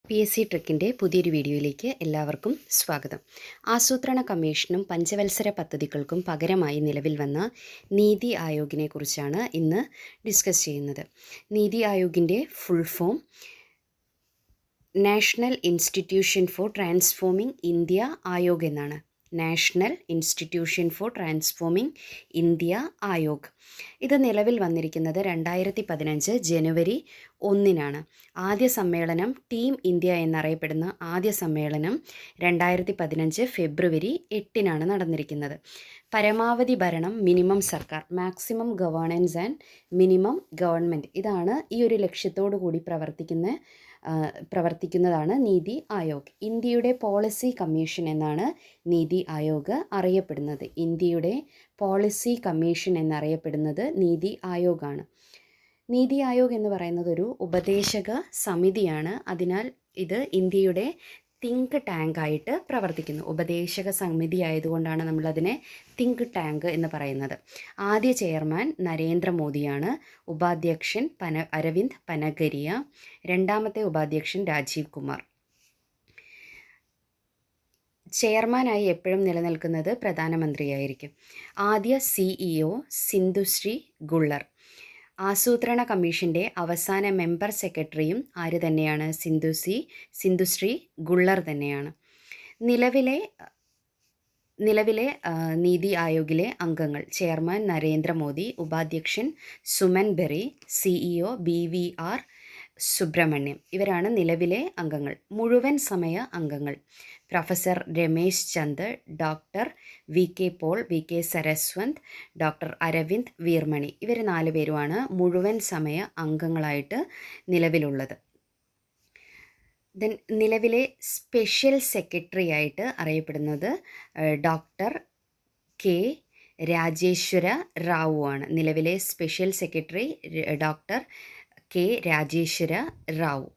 PSC ട്രിക്കിൻ്റെ പുതിയൊരു വീഡിയോയിലേക്ക് എല്ലാവർക്കും സ്വാഗതം. ആസൂത്രണ കമ്മീഷനും പഞ്ചവത്സര പദ്ധതികൾക്കും പകരമായി നിലവിൽ വന്ന നീതി ആയോഗിനെ കുറിച്ചാണ് ഇന്ന് ഡിസ്കസ് ചെയ്യുന്നത്. നീതി ആയോഗിൻ്റെ full form national institution for transforming India Aayog എന്നാണ്. National institution for transforming India Aayog. ഇത് നിലവിൽ വന്നിരിക്കുന്നത് 2015 ജനുവരി 1 ആദ്യ സമ്മേളനം ടീം ഇന്ത്യ എന്നറിയപ്പെടുന്ന ആദ്യ സമ്മേളനം 2015 ഫെബ്രുവരി 8 നടന്നിരിക്കുന്നത്. പരമാവധി ഭരണം, മിനിമം സർക്കാർ, maximum governance and minimum government, ഇതാണ് ഈ ഒരു ലക്ഷ്യത്തോടു കൂടി പ്രവർത്തിക്കുന്നതാണ് നീതി ആയോഗ്. ഇന്ത്യയുടെ പോളിസി കമ്മീഷൻ എന്നാണ് നീതി ആയോഗ് അറിയപ്പെടുന്നത്. ഇന്ത്യയുടെ പോളിസി കമ്മീഷൻ എന്നറിയപ്പെടുന്നത് നീതി ആയോഗാണ്. നീതി ആയോഗ് എന്ന് പറയുന്നത് ഒരു ഉപദേശക സമിതിയാണ്. അതിനാൽ ഇത് ഇന്ത്യയുടെ തിങ്ക് ടാങ്ക് ആയിട്ട് പ്രവർത്തിക്കുന്നു. ഉപദേശക സമിതി ആയതുകൊണ്ടാണ് നമ്മളതിനെ തിങ്ക് ടാങ്ക് എന്ന് പറയുന്നത്. ആദ്യ ചെയർമാൻ നരേന്ദ്രമോദിയാണ്. ഉപാധ്യക്ഷൻ അരവിന്ദ് പനഗരിയ. രണ്ടാമത്തെ ഉപാധ്യക്ഷൻ രാജീവ് കുമാർ. ചെയർമാനായി എപ്പോഴും നിലനിൽക്കുന്നത് പ്രധാനമന്ത്രിയായിരിക്കും. ആദ്യ CEO സിന്ധുശ്രീ ഗുള്ളർ. ആസൂത്രണ കമ്മീഷന്റെ അവസാന മെമ്പർ സെക്രട്ടറിയും ആര് തന്നെയാണ്? സിന്ധുശ്രീ ഗുള്ളർ തന്നെയാണ്. നിലവിലെ നീതി ആയോഗിലെ അംഗങ്ങൾ: ചെയർമാൻ നരേന്ദ്രമോദി, ഉപാധ്യക്ഷൻ സുമൻ ബെറി, CEO BVR സുബ്രഹ്മണ്യം. ഇവരാണ് നിലവിലെ അംഗങ്ങൾ. മുഴുവൻ സമയ അംഗങ്ങൾ: professor Ramesh Chand, doctor VK Paul, VK Saraswat, doctor Arvind Virmani. ഇവർ 4 പേരുമാണ് മുഴുവൻ സമയ അംഗങ്ങളായിട്ട് നിലവിലുള്ളത്. നിലവിലെ സ്പെഷ്യൽ സെക്രട്ടറി ആയിട്ട് അറിയപ്പെടുന്നത് ഡോക്ടർ K രാജേശ്വര റാവു ആണ്. നിലവിലെ special secretary doctor K Rajeshwara Rao.